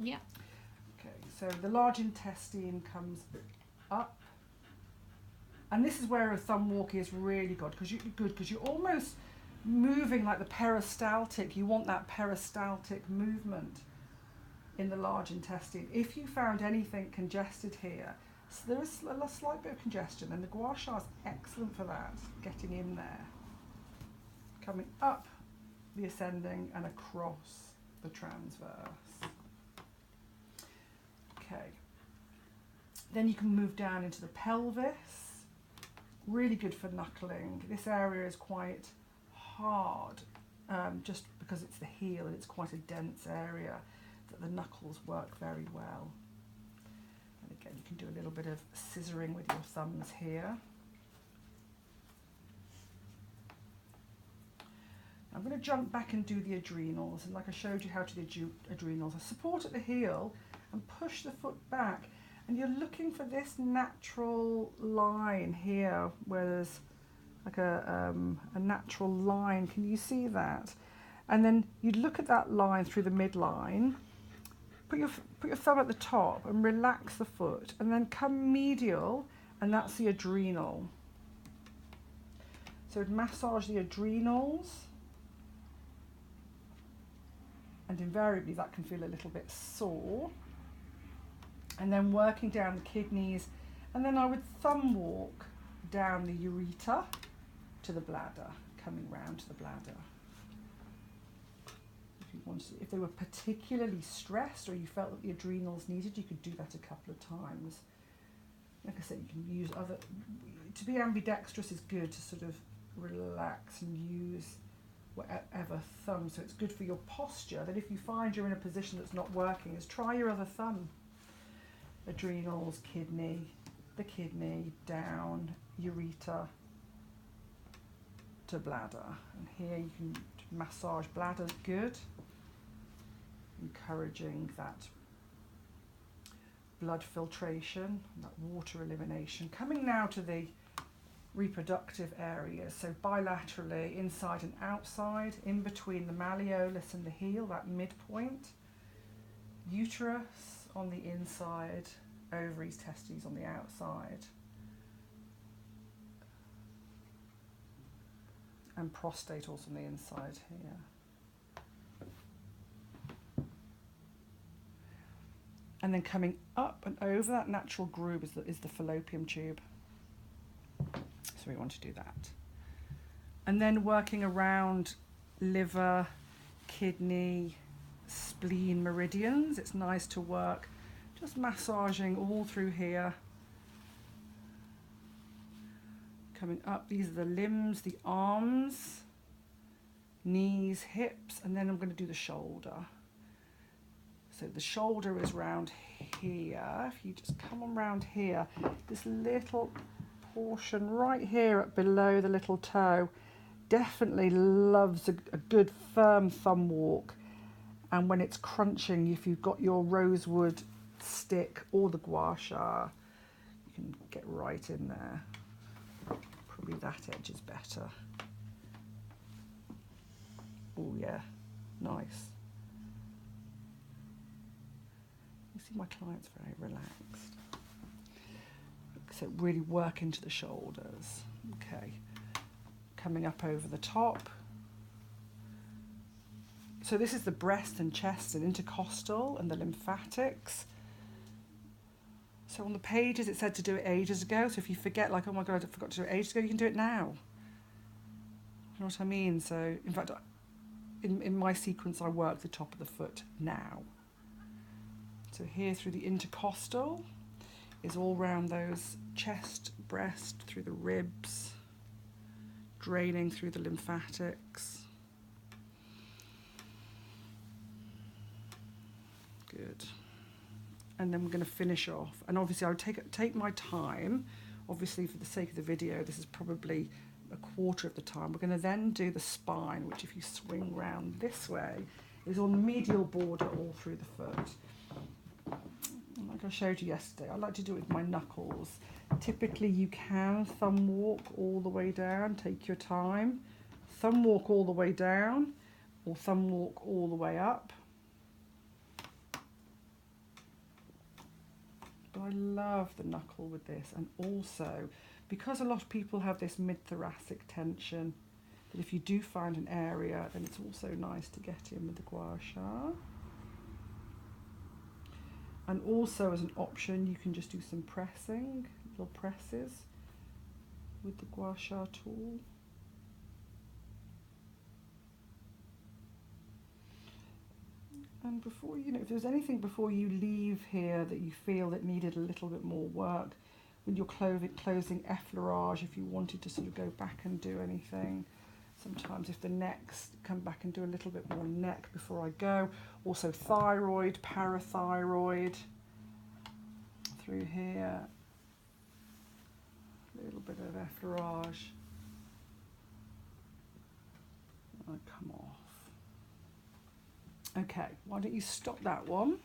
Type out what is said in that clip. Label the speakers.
Speaker 1: Yeah.
Speaker 2: Okay, so the large intestine comes up. And this is where a thumb walk is really good because you're almost moving like the peristaltic. You want that peristaltic movement in the large intestine. If you found anything congested here, so there is a slight bit of congestion, and the gua sha is excellent for that, getting in there. Coming up the ascending and across the transverse. Okay. Then you can move down into the pelvis. Really good for knuckling. This area is quite hard just because it's the heel and it's quite a dense area that the knuckles work very well. And again, you can do a little bit of scissoring with your thumbs here. I'm going to jump back and do the adrenals, and like I showed you how to do adrenals, I support at the heel and push the foot back. And you're looking for this natural line here where there's like a natural line. Can you see that? And then you'd look at that line through the midline, put your thumb at the top and relax the foot, and then come medial, and that's the adrenal. So massage the adrenals, and invariably that can feel a little bit sore. And then working down the kidneys, and then I would thumb walk down the ureter to the bladder, coming round to the bladder. If you wanted, if they were particularly stressed or you felt that the adrenals needed, you could do that a couple of times. Like I said, you can use other, to be ambidextrous is good to sort of relax and use whatever thumb. So it's good for your posture, that if you find you're in a position that's not working, is try your other thumb. Adrenals, kidney, the kidney, down, ureter to bladder. And here you can massage bladder, good. Encouraging that blood filtration, that water elimination. Coming now to the reproductive area, so bilaterally, inside and outside, in between the malleolus and the heel, that midpoint. Uterus on the inside, ovaries, testes on the outside, and prostate also on the inside here. And then coming up and over that natural groove is the fallopian tube. So we want to do that. And then working around liver, kidney, spleen meridians. It's nice to work just massaging all through here. Coming up, these are the limbs, the arms, knees, hips, and then I'm going to do the shoulder. So the shoulder is round here. If you just come on round here, this little portion right here at below the little toe definitely loves a good firm thumb walk. And when it's crunching, if you've got your rosewood stick or the gua sha, you can get right in there. Probably that edge is better. Oh yeah, nice. You see my client's very relaxed. So really work into the shoulders. Okay, coming up over the top. So this is the breast and chest and intercostal and the lymphatics. So on the pages it said to do it ages ago. So if you forget, like, oh my God, I forgot to do it ages ago, you can do it now. You know what I mean? So in fact, in my sequence, I work the top of the foot now. So here through the intercostal is all round those chest, breast, through the ribs, draining through the lymphatics. Good. And then we're going to finish off. And obviously I would take my time. Obviously for the sake of the video, this is probably a quarter of the time. We're going to then do the spine, which if you swing round this way, is on the medial border all through the foot. And like I showed you yesterday, I like to do it with my knuckles. Typically you can thumb walk all the way down, take your time. Thumb walk all the way down, or thumb walk all the way up. love the knuckle with this, and also because a lot of people have this mid-thoracic tension, that if you do find an area, then it's also nice to get in with the gua sha. And also as an option, you can just do some pressing, little presses with the gua sha tool. And before, you know, if there's anything before you leave here that you feel that needed a little bit more work, with your closing effleurage, if you wanted to sort of go back and do anything. Sometimes if the necks, come back and do a little bit more neck before I go. Also thyroid, parathyroid, through here. A little bit of effleurage. And come off. Okay, why don't you stop that one?